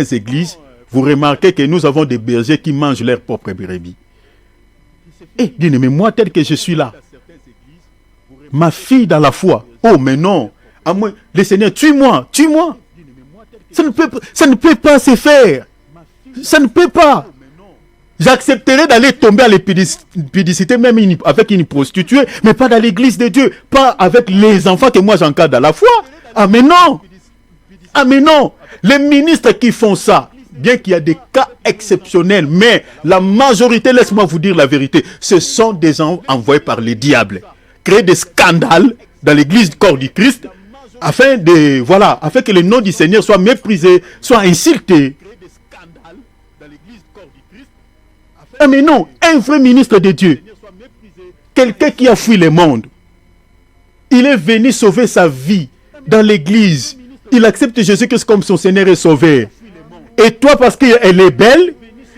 églises, vous remarquez que nous avons des bergers qui mangent leurs propres brebis. Eh, bien-aimé, moi, tel que je suis là, ma fille dans la foi, oh, mais non, à moi, le Seigneur, tue-moi. Ça ne peut pas se faire. Ça ne peut pas. J'accepterai d'aller tomber à l'épidicité, même avec une prostituée, mais pas dans l'église de Dieu, pas avec les enfants que moi j'encadre dans la foi. Ah mais non. Les ministres qui font ça, bien qu'il y a des cas exceptionnels, mais la majorité, laisse-moi vous dire la vérité, ce sont des gens envoyés par les diables. Créer des scandales dans l'église du corps du Christ, afin que le nom du Seigneur soit méprisé, soit insulté. Ah mais non, un vrai ministre de Dieu, quelqu'un qui a fui le monde, il est venu sauver sa vie dans l'église. Il accepte Jésus-Christ comme son Seigneur et Sauveur. Et toi, parce qu'elle est belle,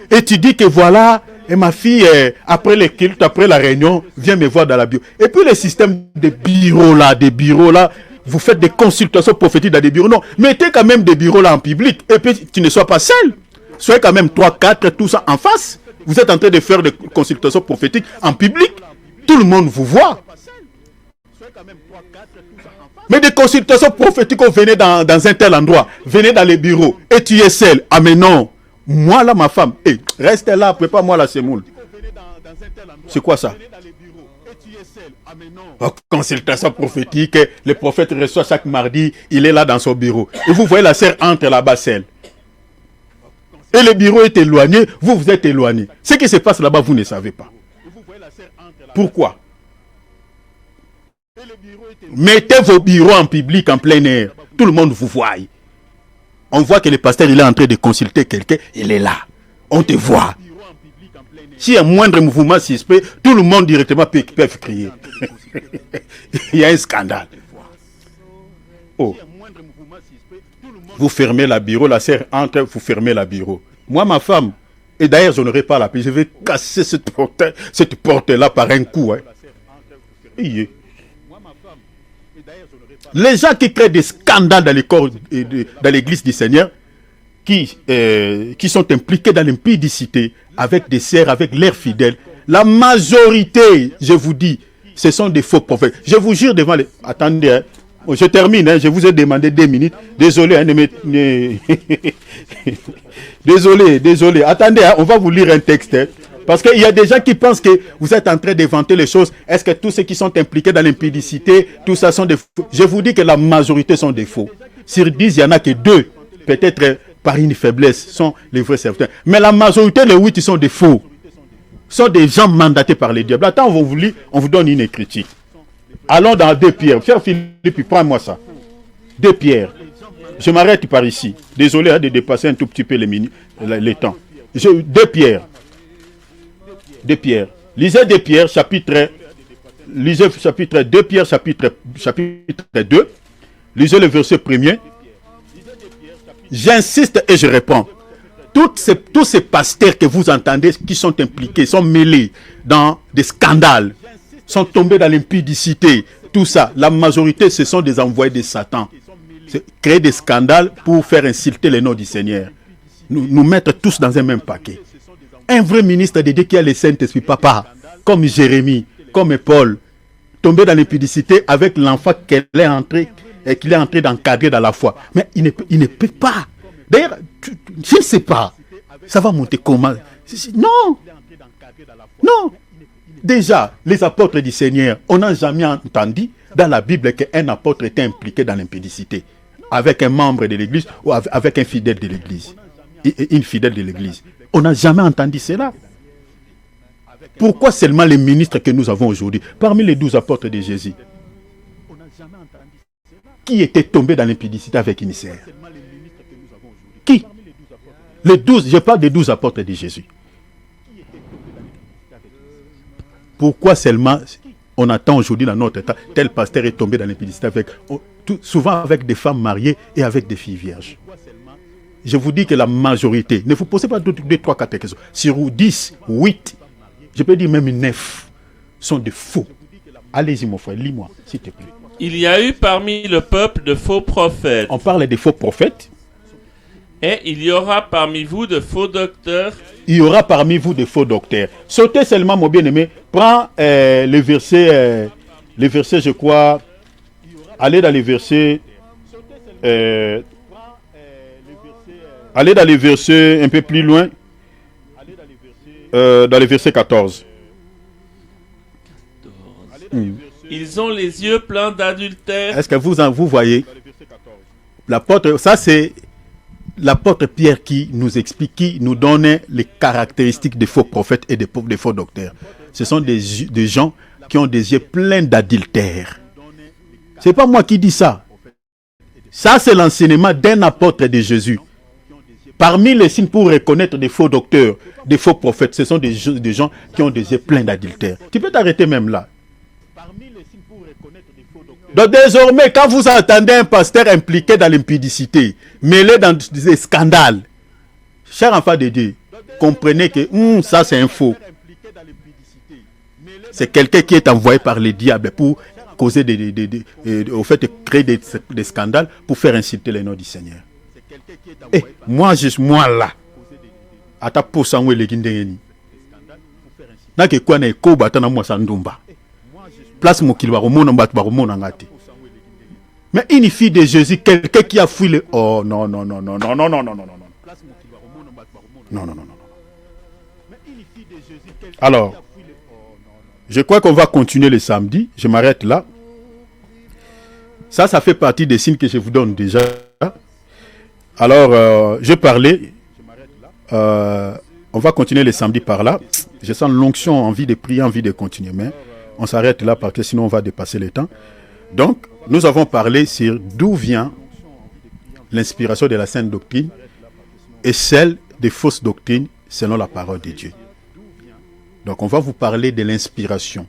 et tu dis que voilà, et ma fille, après le culte, après la réunion, viens me voir dans la bio. Et puis le système des bureaux là, vous faites des consultations prophétiques dans des bureaux. Non, mettez quand même des bureaux là en public. Et puis tu ne sois pas seul. Soyez quand même 3, 4, tout ça en face. Vous êtes en train de faire des consultations prophétiques en public. Tout le monde vous voit. Mais des consultations prophétiques, on venait dans un tel endroit. Venez dans les bureaux. Et tu es seul. Ah mais non. Moi là, ma femme. Hey, reste là, prépare-moi la semoule. C'est quoi ça? Oh, consultation prophétique. Le prophète reçoit chaque mardi. Il est là dans son bureau. Et vous voyez la sœur entre là-bas seule. Et le bureau est éloigné, vous êtes éloigné. Ce qui se passe là-bas, vous ne savez pas. Pourquoi? Mettez vos bureaux en public, en plein air. Tout le monde vous voit. On voit que le pasteur il est en train de consulter quelqu'un, il est là. On te voit. S'il y a un moindre mouvement suspect, tout le monde directement peut crier. Il y a un scandale. Oh. Vous fermez la bureau, la sœur entre, vous fermez la bureau. Moi, ma femme, et d'ailleurs, je n'aurai pas la paix. Je vais casser cette porte-là par un coup. Hein. Les gens qui créent des scandales dans l'église du Seigneur, qui sont impliqués dans l'impudicité, avec des sœurs, avec leurs fidèles, la majorité, je vous dis, ce sont des faux prophètes. Je vous jure devant les... Attendez, hein. Je termine, hein, je vous ai demandé 2 minutes. Désolé, hein, désolé. Attendez, hein, on va vous lire un texte. Hein, parce qu'il y a des gens qui pensent que vous êtes en train d'inventer les choses. Est-ce que tous ceux qui sont impliqués dans l'impudicité, tout ça sont des faux? Je vous dis que la majorité sont des faux. Sur 10, il n'y en a que 2, peut-être par une faiblesse, sont les vrais serviteurs. Mais la majorité, les 8, ils sont des faux. Sont des gens mandatés par les diables. Attends, on vous donne une critique. Allons dans 2 Pierre. Cher Philippe, prends-moi ça. 2 Pierre. Je m'arrête par ici. Désolé hein, de dépasser un tout petit peu les temps. 2 Pierre. 2 Pierre. Lisez 2 Pierre, chapitre 2 Pierre, chapitre 2. Lisez le verset 1er. J'insiste et je réponds. Tous ces pasteurs que vous entendez qui sont impliqués, sont mêlés dans des scandales, sont tombés dans l'impudicité, tout ça, la majorité, ce sont des envoyés de Satan. Créer des scandales pour faire insulter le nom du Seigneur. Nous mettre tous dans un même paquet. Un vrai ministre de Dieu qui a le Saint-Esprit, papa, comme Jérémie, comme Paul, tombé dans l'impudicité avec l'enfant qu'il est en train d'encadrer dans la foi. Mais il ne peut pas. D'ailleurs, je ne sais pas. Ça va monter comment? Non. Déjà, les apôtres du Seigneur, on n'a jamais entendu dans la Bible qu'un apôtre était impliqué dans l'impudicité avec un membre de l'église ou avec un fidèle de l'église. Une fidèle de l'église. On n'a jamais entendu cela. Pourquoi seulement les ministres que nous avons aujourd'hui, parmi les 12 apôtres de Jésus, qui étaient tombés dans l'impudicité avec une sœur? Qui? Les 12, je parle des 12 apôtres de Jésus. Pourquoi seulement on attend aujourd'hui dans notre état, tel pasteur est tombé dans l'impudicité souvent avec des femmes mariées et avec des filles vierges? Je vous dis que la majorité, ne vous posez pas 2, 3, 4 questions. Sur 10, 8, je peux dire même 9, sont des faux. Allez-y mon frère, lis-moi, s'il te plaît. Il y a eu parmi le peuple de faux prophètes. On parle des faux prophètes. Et il y aura parmi vous de faux docteurs. Il y aura parmi vous de faux docteurs. Sautez seulement, mon bien-aimé. Prends le verset, je crois. Allez dans les versets. Allez dans les versets un peu plus loin. Dans les versets 14. Ils ont les yeux pleins d'adultère. Est-ce que vous voyez? L'apôtre, ça c'est l'apôtre Pierre qui nous explique, qui nous donne les caractéristiques des faux prophètes et des faux docteurs. Ce sont des gens qui ont des yeux pleins d'adultère. C'est pas moi qui dis ça. Ça c'est l'enseignement d'un apôtre de Jésus. Parmi les signes pour reconnaître des faux docteurs, des faux prophètes, ce sont des gens qui ont des yeux pleins d'adultère. Tu peux t'arrêter même là. Donc désormais, quand vous entendez un pasteur impliqué dans l'impudicité, mêlé dans des scandales, chers enfants de Dieu, comprenez que ça c'est un faux. C'est quelqu'un qui est envoyé par les diables pour causer au fait de créer des scandales pour faire insulter le nom du Seigneur. Et moi là, à ta posangwe le gindeni. Na ke kwa na ekoba tana moi sandumba. Place mokili ba komona mbatu ba komona ngati. Mais une fille de Jésus, quelqu'un qui a fui le... Oh non, non, non, non, non, non, non, non, non, non, non. Non, non, non, non. Alors, je crois qu'on va continuer le samedi. Je m'arrête là. Ça fait partie des signes que je vous donne déjà. Alors, je parlais. On va continuer le samedi par là. Je sens l'onction, envie de prier, envie de continuer. Mais on s'arrête là parce que sinon on va dépasser le temps. Donc, nous avons parlé sur d'où vient l'inspiration de la sainte doctrine et celle des fausses doctrines selon la parole de Dieu. Donc, on va vous parler de l'inspiration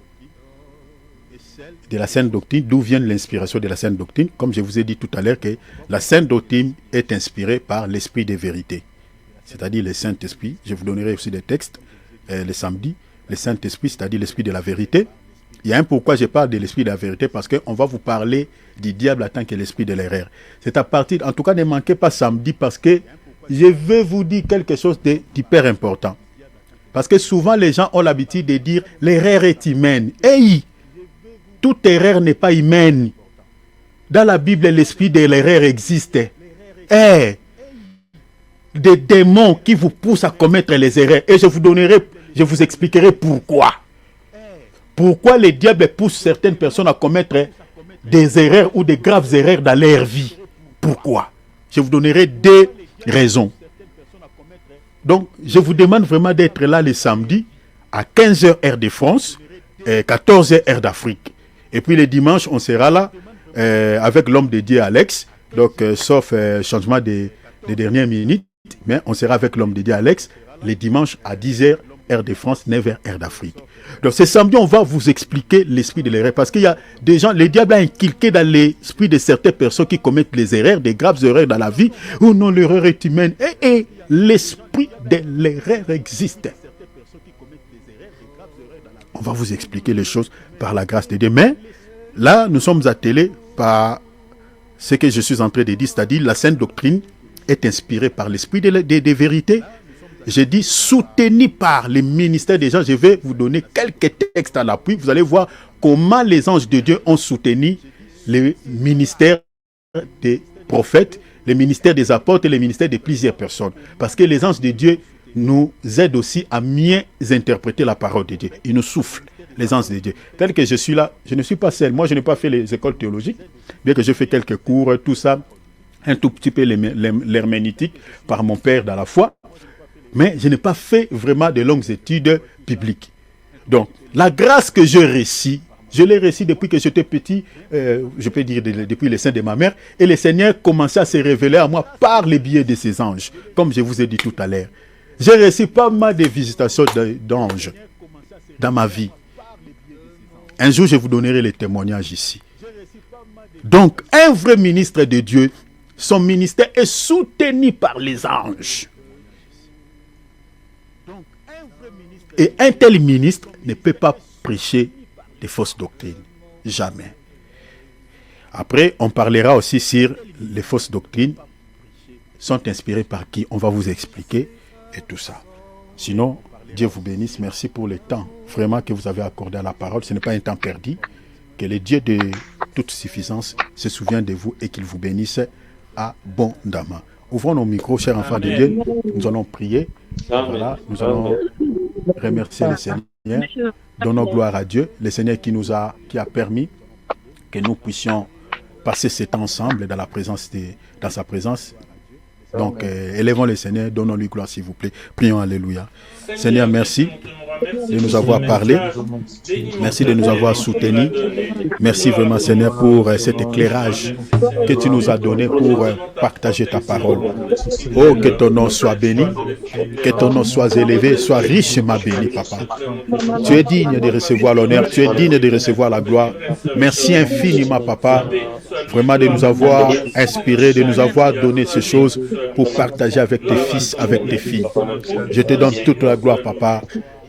de la sainte doctrine, d'où vient l'inspiration de la sainte doctrine. Comme je vous ai dit tout à l'heure que la sainte doctrine est inspirée par l'esprit de vérité, c'est-à-dire le Saint-Esprit. Je vous donnerai aussi des textes le samedi. Le Saint-Esprit, c'est-à-dire l'esprit de la vérité. Il y a un pourquoi je parle de l'esprit de la vérité, parce qu'on va vous parler du diable en tant que l'esprit de l'erreur. C'est à partir, en tout cas ne manquez pas samedi, parce que je vais vous dire quelque chose d'hyper important. Parce que souvent les gens ont l'habitude de dire l'erreur est humaine. Hey! Toute erreur n'est pas humaine. Dans la Bible, l'esprit de l'erreur existe. Hey! Des démons qui vous poussent à commettre les erreurs. Et je vous expliquerai pourquoi. Pourquoi le diable pousse certaines personnes à commettre des erreurs ou des graves erreurs dans leur vie. Pourquoi? Je vous donnerai deux raisons. Donc, je vous demande vraiment d'être là le samedi à 15h heure de France et 14h heure d'Afrique. Et puis le dimanche, on sera là avec l'homme de Dieu Alex. Donc, sauf changement des dernières minutes. Mais on sera avec l'homme de Dieu Alex les dimanches à 10h heure de France, 9h heure d'Afrique. Donc ce samedi, on va vous expliquer l'esprit de l'erreur. Parce qu'il y a des gens, le diable a inculqué dans l'esprit de certaines personnes qui commettent les erreurs, des graves erreurs dans la vie. Oh non, l'erreur est humaine. Et l'esprit de l'erreur existe. On va vous expliquer les choses par la grâce de Dieu. Mais là, nous sommes attelés par ce que je suis en train de dire, c'est-à-dire la sainte doctrine est inspirée par l'esprit des vérités. J'ai dit soutenu par les ministères des gens. Je vais vous donner quelques textes à l'appui. Vous allez voir comment les anges de Dieu ont soutenu les ministères des prophètes, les ministères des apôtres et les ministères de plusieurs personnes. Parce que les anges de Dieu nous aident aussi à mieux interpréter la parole de Dieu. Ils nous soufflent, les anges de Dieu. Tel que je suis là, je ne suis pas seul. Moi, je n'ai pas fait les écoles théologiques, bien que j'ai fait quelques cours, tout ça, un tout petit peu l'herméneutique par mon père dans la foi. Mais je n'ai pas fait vraiment de longues études bibliques. Donc, la grâce que je récite, je l'ai récite depuis que j'étais petit, je peux dire depuis le sein de ma mère, et le Seigneur commençait à se révéler à moi par le biais de ses anges, comme je vous ai dit tout à l'heure. J'ai reçu pas mal de visitations d'anges dans ma vie. Un jour, je vous donnerai les témoignages ici. Donc, un vrai ministre de Dieu, son ministère est soutenu par les anges. Et un tel ministre ne peut pas prêcher des fausses doctrines. Jamais. Après, on parlera aussi sur les fausses doctrines sont inspirés par qui? On va vous expliquer et tout ça. Sinon, Dieu vous bénisse. Merci pour le temps vraiment que vous avez accordé à la parole. Ce n'est pas un temps perdu. Que le Dieu de toute suffisance se souvienne de vous et qu'il vous bénisse abondamment. Ouvrons nos micros, chers enfants de Dieu. Nous allons prier. Voilà, nous allons remercier le Seigneur. Donnons gloire à Dieu, le Seigneur qui a permis que nous puissions passer ce temps ensemble dans sa présence. Donc, élevons le Seigneur, donnons-lui gloire s'il vous plaît. Prions, alléluia. Seigneur, merci de nous avoir parlé. Merci de nous avoir soutenus. Merci vraiment, Seigneur, pour cet éclairage que tu nous as donné pour partager ta parole. Oh, que ton nom soit béni, que ton nom soit élevé, soit richement béni, Papa. Tu es digne de recevoir l'honneur, tu es digne de recevoir la gloire. Merci infiniment, Papa, vraiment de nous avoir inspirés, de nous avoir donné ces choses pour partager avec tes fils, avec tes filles. Je te donne toute la gloire, Papa.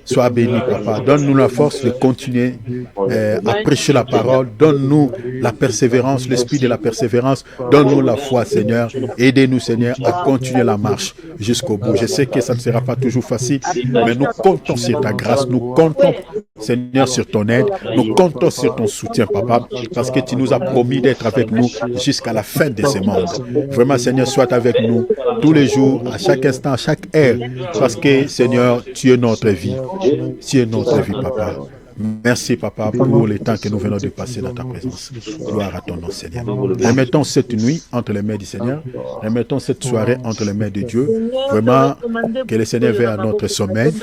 Sois béni, Papa. Donne-nous la force de continuer à prêcher la parole. Donne-nous la persévérance, l'esprit de la persévérance. Donne-nous la foi, Seigneur. Aidez-nous, Seigneur, à continuer la marche jusqu'au bout. Je sais que ça ne sera pas toujours facile, mais nous comptons sur ta grâce. Nous comptons, Seigneur, sur ton aide. Nous comptons sur ton soutien, Papa, parce que tu nous as promis d'être avec nous jusqu'à la fin de ce monde. Vraiment, Seigneur, sois avec nous tous les jours, à chaque instant, à chaque heure, parce que, Seigneur, tu es notre vie. Tu es notre vie, Papa. Merci, Papa, pour le temps que nous venons de passer dans ta présence. Gloire à ton nom, Seigneur. Remettons cette nuit entre les mains du Seigneur. Remettons cette soirée entre les mains de Dieu. Vraiment, que le Seigneur veille à notre sommeil.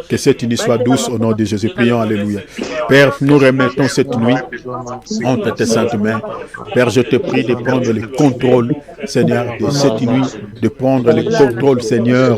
Que cette nuit soit douce au nom de Jésus. Prions, alléluia. Père, nous remettons cette nuit entre tes saintes mains. Père, je te prie de prendre le contrôle, Seigneur, de cette nuit, de prendre le contrôle, Seigneur,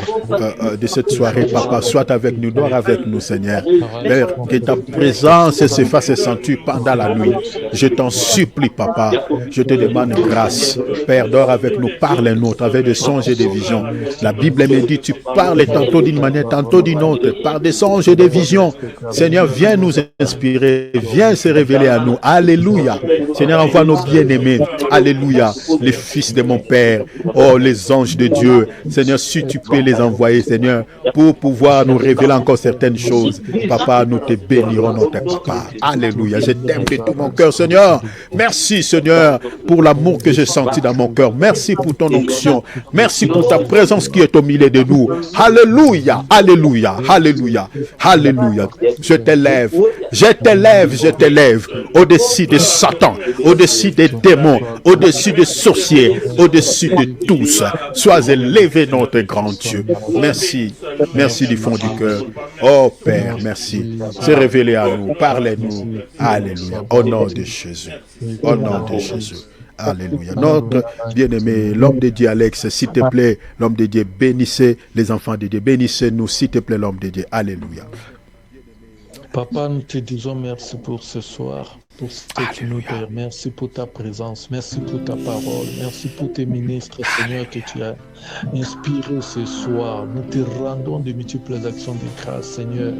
de cette soirée. Papa, sois avec nous, dors avec nous, Seigneur. Père, que ta présence se fasse sentir pendant la nuit. Je t'en supplie, Papa. Je te demande grâce. Père, dors avec nous, parle-nous à travers des songes et des visions. La Bible me dit, tu parles tantôt d'une manière, tantôt d'une autre, par des songes et des visions. Seigneur, viens nous inspirer, viens se révéler à nous. Alléluia. Seigneur, envoie nos bien-aimés. Alléluia. Les fils de mon Père. Oh, les anges de Dieu. Seigneur, si tu peux les envoyer, Seigneur, pour pouvoir nous révéler encore certaines choses. Papa, nous te bénirons, notre Papa. Alléluia. Je t'aime de tout mon cœur, Seigneur. Merci, Seigneur, pour l'amour que j'ai senti dans mon cœur. Merci pour ton onction. Merci pour ta présence qui est au milieu de nous. Alléluia. Alléluia. Alléluia. Alléluia. Je t'élève. Je t'élève. Je t'élève. Au-dessus de Satan. Au-dessus des démons. Au-dessus des sorciers. Au-dessus de tous. Sois élevé, notre grand Dieu. Merci. Merci du fond du cœur. Oh Père, merci. Se révéler à nous. Parlez-nous. Alléluia. Au nom de Jésus. Au nom de Jésus. Alléluia. Notre bien-aimé, l'homme de Dieu, Alex, s'il te plaît, l'homme de Dieu, bénissez les enfants de Dieu. Bénissez-nous, s'il te plaît, l'homme de Dieu. Alléluia. Papa, nous te disons merci pour ce soir, pour cette nuit, Père. Merci pour ta présence, merci pour ta parole, merci pour tes ministres, Seigneur, que tu as inspirés ce soir. Nous te rendons de multiples actions de grâce, Seigneur.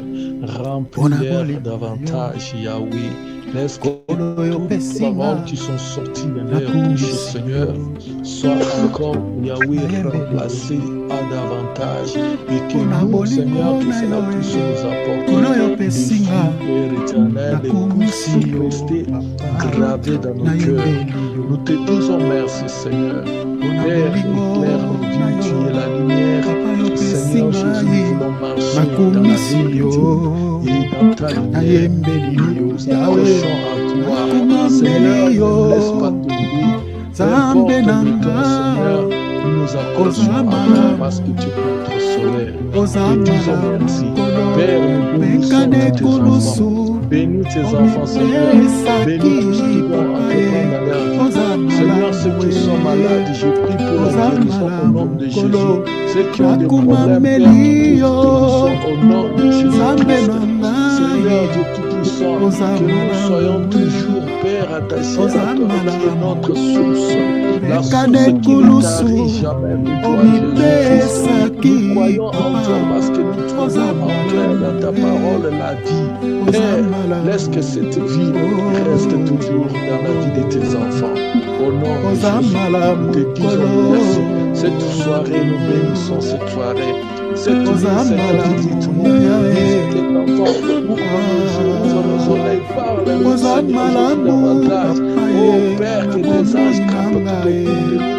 Remplis-les davantage, Yahweh. Laisse que toutes les paroles qui sont sorties de leur bouche, Seigneur, soient encore, Yahweh, remplacées à davantage. Et que nous, Seigneur, que cela puisse nous apporter des fruits, Père éternel, des coups restés gravés dans nos cœurs. Nous te disons merci, Seigneur. Père, éclaire nos vies, tu es la lumière. Seigneur Jésus, nous voulons marcher dans la vérité et dans ta lumière. Nous nous accrochons à toi. Seigneur, ne laisse pas tomber. Peu importe le temps, Seigneur, nous nous accrochons à toi parce que tu es notre soleil. Nous te disons merci. Père, nous bénissons tes enfants. Bénis tes enfants, Seigneur. Bénis tous ceux qui vont entreprendre leur vie. Seigneur, ceux qui sont malades, je prie pour leur guérison au nom de Jésus. Ceux qui ont des problèmes, Père, au nom de Jésus. Seigneur Dieu Tout-Puissant, que nous soyons toujours, Père, attachés à toi qui est notre source. La source qui ne tarit jamais, nous toi Jésus. Nous croyons en toi parce que nous trouvons en toi dans ta parole la vie. Père, laisse que cette vie reste toujours dans la vie de tes enfants. Au nom de Jésus, nous te disons merci. Cette soirée, nous bénissons cette soirée. Cette nuit, Seigneur, dites-nous, visitez l'enfant, ouvre nos oreilles, parle-nous, Seigneur, davantage. Oh Père, que des anges campent tout autour de nous.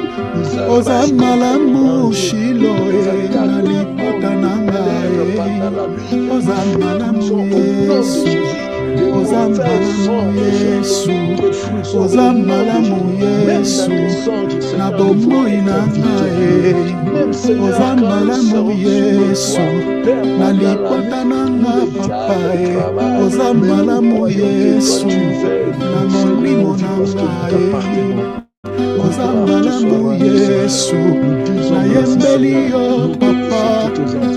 Ozamalamu Shiloé, Nalipotana, Ozamalamu Yesu, Ozamalamu Yesu, Ozamalamu Yesu, Nabomoy Nangae, Ozamalamu Yesu, Nalipotana Papae, Ozamalamu Yesu, Namolimo Nangae. Ozamalamu Yesu, nayembeli yo papa.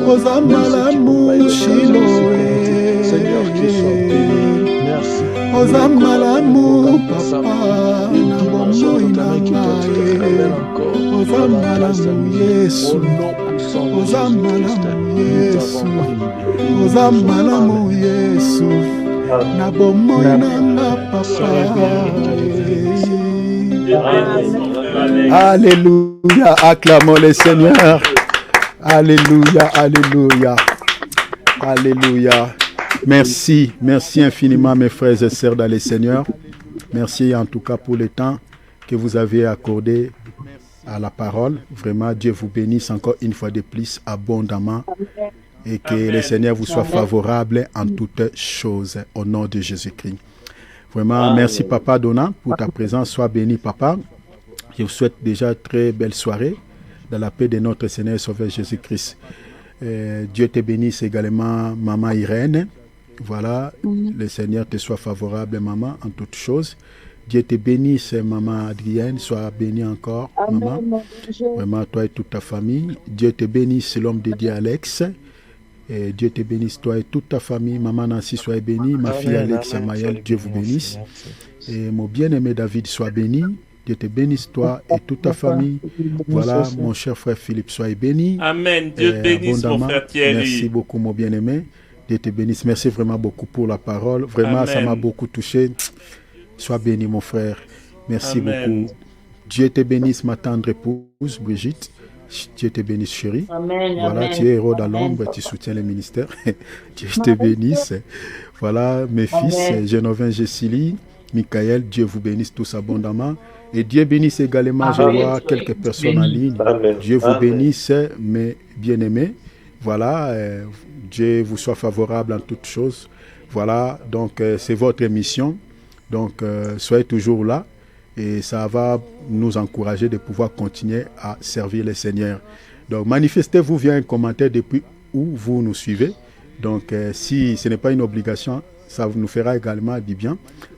Ozamalamu Shiloé, Seigneur qui soit merci. Ozamalamu papa, nabomoy nangae. Ozamalamu Yesu, Ozamalamu Yesu, Ozamalamu Yesu, nabomoy nanga papa. Alléluia, acclamons le Seigneur. Alléluia, alléluia, alléluia. Merci, merci infiniment mes frères et sœurs dans le Seigneur. Merci en tout cas pour le temps que vous avez accordé à la parole. Vraiment, Dieu vous bénisse encore une fois de plus abondamment et que le Seigneur vous soit favorable en toutes choses au nom de Jésus-Christ. Vraiment, merci Papa Donat pour ta présence. Sois béni Papa. Je vous souhaite déjà très belle soirée dans la paix de notre Seigneur et Sauveur Jésus-Christ. Dieu te bénisse également Maman Irène. Voilà, le Seigneur te soit favorable Maman en toutes choses. Dieu te bénisse Maman Adrienne. Sois bénie encore Maman. Vraiment toi et toute ta famille. Dieu te bénisse l'homme de Dieu Alex. Et Dieu te bénisse, toi et toute ta famille. Maman Nancy, sois bénie. Ma fille Alex Maël, Dieu vous bénisse. Et mon bien-aimé David, sois béni. Dieu te bénisse, toi et toute ta famille. Voilà, mon cher frère Philippe, sois béni. Amen. Dieu te bénisse, mon frère Thierry. Merci beaucoup, mon bien-aimé. Dieu te bénisse. Merci vraiment beaucoup pour la parole. Vraiment, Amen. Ça m'a beaucoup touché. Sois béni, mon frère. Merci Amen. Beaucoup. Dieu te bénisse, ma tendre épouse, Brigitte. Dieu te bénisse, chérie. Amen, voilà, amen. tu es héros dans l'ombre, tu soutiens le ministère. Dieu te bénisse. Voilà, mes fils, Génovin, Gessili, Michael, Dieu vous bénisse tous abondamment. Et Dieu bénisse également, je vois quelques personnes en ligne. Amen. Dieu vous bénisse, mes bien-aimés. Voilà, Dieu vous soit favorable en toutes choses. Voilà, donc c'est votre émission. Donc, soyez toujours là. Et ça va nous encourager de pouvoir continuer à servir le Seigneur. Donc, manifestez-vous via un commentaire depuis où vous nous suivez. Donc, si ce n'est pas une obligation, ça nous fera également du bien.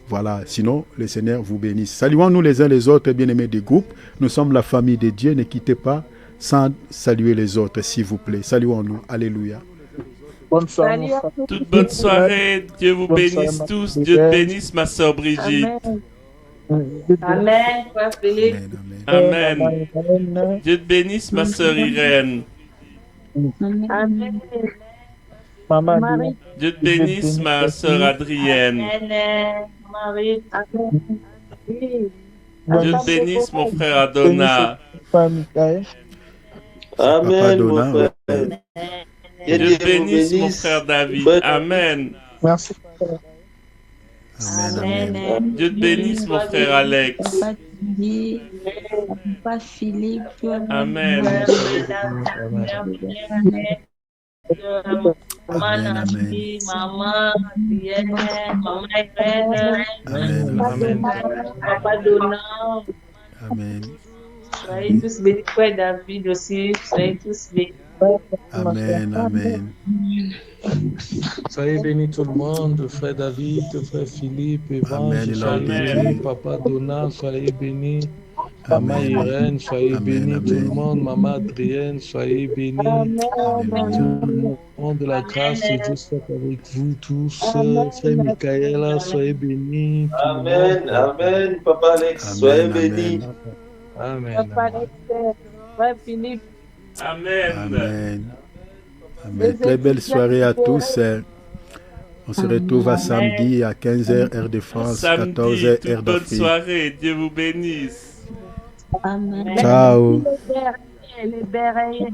Voilà, sinon, le Seigneur vous bénisse. Saluons-nous les uns les autres, bien-aimés du groupe. Nous sommes la famille de Dieu. Ne quittez pas sans saluer les autres, s'il vous plaît. Saluons-nous. Alléluia. Bonne soirée. Toute bonne soirée. Dieu vous bénisse tous. Dieu te bénisse, ma soeur Brigitte. Amen, frère Philippe. Amen. Amen. Dieu te bénisse, ma soeur Irène. Amen. Maman, Dieu te bénisse, ma soeur Adrienne. Amen. Marie. Dieu te bénisse, mon frère Adona. Amen, mon frère. Dieu te bénisse, mon frère David. Amen. Merci. Amen, amen. Dieu te bénisse, mon frère Alex. Papa Philippe. Amen. Maman Nancy, maman Adrienne, maman Irène, Amen. papa Donald. Amen. Soyez tous bénis, frère David aussi. Soyez tous bénis. Amen, amen. Soyez bénis tout le monde, frère David, frère Philippe, Evans, soyez bénis, papa Donald, soyez bénis. Maman Irène, soyez bénis tout le monde. Maman Adrienne, soyez bénis. Tout le monde de la grâce de Dieu soit avec vous tous. Frère Michaela, soyez bénis. Amen, amen. Papa Alex, soyez bénis. Amen. Papa Alex, frère Philippe. Amen. Amen. Amen. Très belle soirée à tous. On se retrouve à samedi à 15h, heure de France, 14h, heure bonne d'Afrique. soirée. Dieu vous bénisse. Amen. Ciao. les berets.